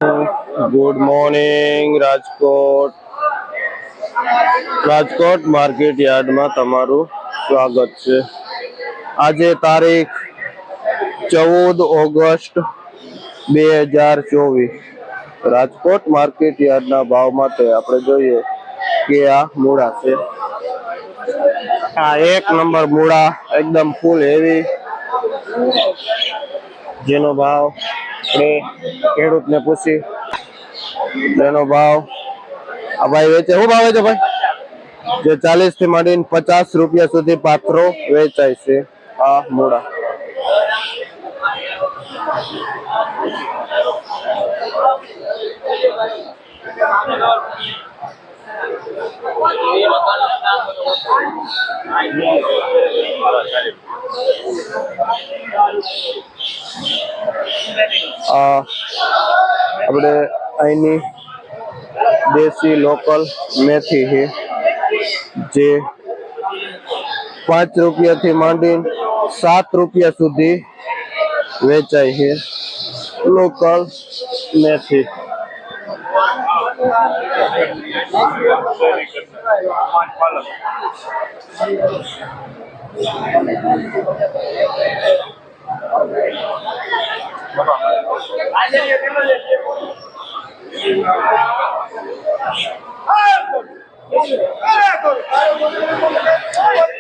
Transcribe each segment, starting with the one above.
Good morning Rajkot market યાર્ડમાં તમારું સ્વાગત છે। આજે તારીખ 14 ઓગસ્ટ 2024 રાજકોટ માર્કેટ યાર્ડના ભાવ માટે આપણે જોઈએ કે આ મૂળા છે। આ એક નંબર મૂળા એકદમ ફૂલ હેવી, જેનો ભાવ આપણે ખેડૂતને પૂછી એનો ભાવ આ ભાઈ વેચે। શું ભાવ વેચે ભાઈ? જે 40 થી માંડીને 50 રૂપિયા સુધી પાત્રો વેચાય છે આ મૂળા। આપણે અહીંની દેશી લોકલ મેથી છે, જે 5 રૂપિયાથી માંડીને 7 રૂપિયા સુધી વેચાય છે। લોકલ મેથી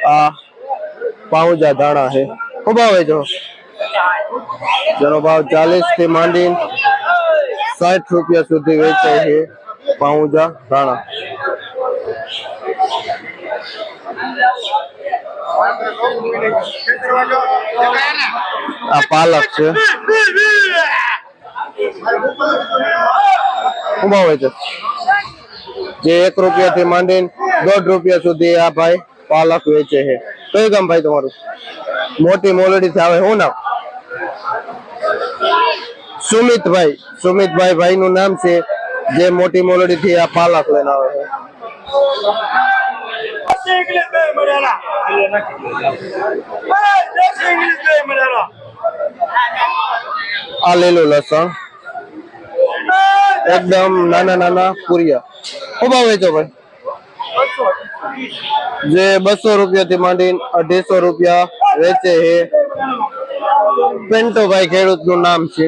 આ પાઉજા દાણા છે। શું ભાવ વેચો? જેનો ભાવ 40 થી માંડીને 60 રૂપિયા સુધી વેચાય છે પાઉજા દાણા। આ પાલક છે। શું ભાવ વેચે? જે 1 રૂપિયાથી માંડીને 1.5 રૂપિયા સુધી આ ભાઈ પાલક વેચે છે। કયું ગામ ભાઈ તમારું? મોટી મોલડી થી આવે। શું નામ? સુમિતભાઈ ભાઈ નું નામ છે, જે મોટી મોલડી થી આ પાલક લઈને આવે છે। આ લીલું લસણ એકદમ નાના નાના પૂરિયા। શું ભાવ વેચો ભાઈ? જે 200 રૂપિયાથી માંડીને 250 રૂપિયા વેચે છે। પેન્ટોભાઈ ખેડૂત નું નામ છે।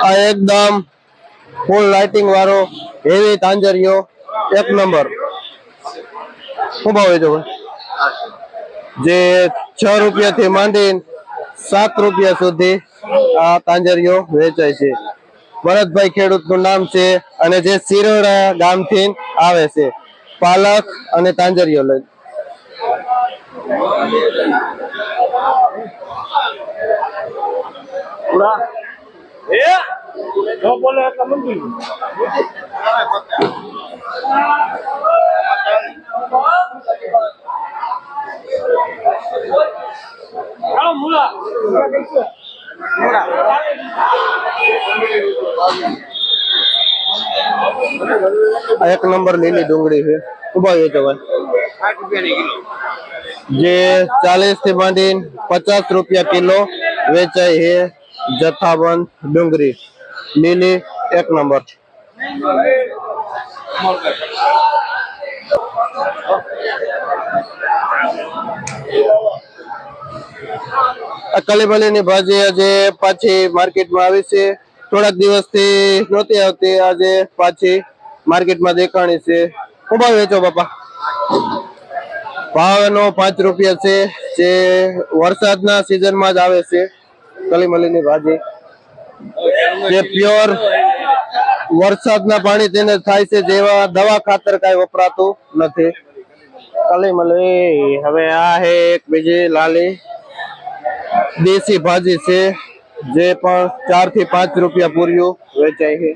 આ એકદમ ફૂલ લાઇટિંગ વાળો હેવી તાંજરિયો 1 નંબર। શું ભાવ વેચો ભાઈ? જે 6 રૂપિયાથી માંડીને 7 રૂપિયા સુધી આ તાંજરિયો વેચાય છે। ભરતભાઈ ખેડૂત નું નામ છે, અને જે સિરોડા ગામથી આવે છે પાલક અને તાંજરિયો લઈ। આ 1 નંબર લીલી ડુંગળી છે। ઉભા વેચો ભાઈ? 60 રૂપિયા કિલો। જે 40 થી માંડીને 50 રૂપિયા કિલો વેચાય છે જથ્થાબંધ ડુંગળી લીલી 1 નંબર। આ કલીમલી ની ભાજી આજે પાછી માર્કેટમાં આવી છે। થોડાક દિવસથી નહોતી આવતી, આજે પાછી માર્કેટમાં દેખાણી છે। શું ભાવ વેચો બાપા? ભાવ એનો 5 રૂપિયા છે, જે વરસાદના સિઝનમાં જ આવે છે કલીમલી ની ભાજી, જે પ્યોર વરસાદના પાણી તેને થાય છે, જેવા દવા ખાતર કઈ વપરાતું નથી કલીમલી। હવે આ હે એક બીજી લાલી દેશી ભાજી છે, જે પણ 4 થી 5 રૂપિયા પૂર્યું વેચાય છે।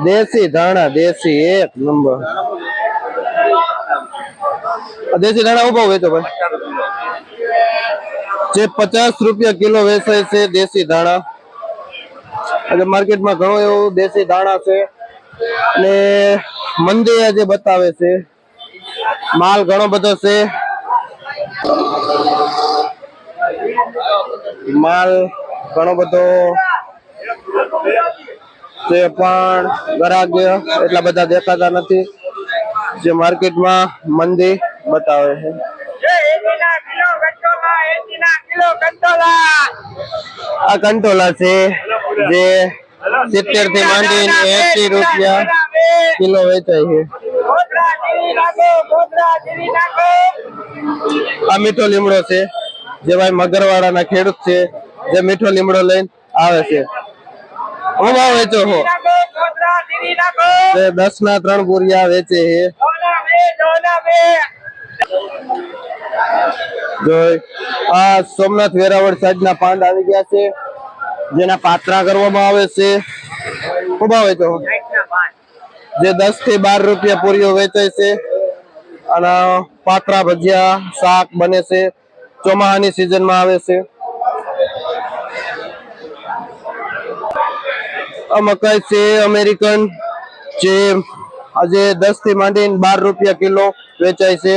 દેશી ધાણા દેશી એક નંબર. આ દેશી ધાણા ઉભો વેચો ભાઈ. જે 50 રૂપિયા કિલો વેચાય છે દેશી ધાણા. આજે માર્કેટમાં ઘણો એવું દેશી ધાણા છે અને મંદી આજે બતાવે છે. માલ ઘણો બધો છે. માલ ઘણો બધો તે પણ ગ્રાહક એટલા બધા દેખાતા નથી. જે માર્કેટમાં મંદી બતાવે છે. આ કંટોલા છે જે 70 થી માંડીને 80 રૂપિયા કિલો વેચાય છે. આ મીઠો લીમડો છે જે ભાઈ મગરવાડાના ખેડૂત છે જે મીઠો લીમડો લઈને આવે છે. હું ભાવ વેચો છો? 10 ના 3 પૂરિયા વેચે છે. જોઈ આ સોમનાથ વેરાવળ સાઈડ ના પાંડ આવી ગયા છે જેના પાત્રા કરવામાં આવે છે. શું ભાવ વેચો? જે 10 થી 12 રૂપિયા પૂરીઓ વેચાય છે. અને પાત્રા ભજીયા શાક બને છે. ચોમાહાની સિઝન માં આવે છે. આ મકાઈ છે અમેરિકન જે આજે 10 થી માંડીને 12 રૂપિયા કિલો વેચાય છે.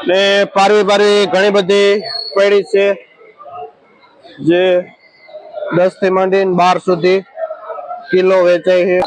ને પારવી ઘણી બધી પડી છે જે 10 થી માંડીને 12 સુધી કિલો વેચાય છે.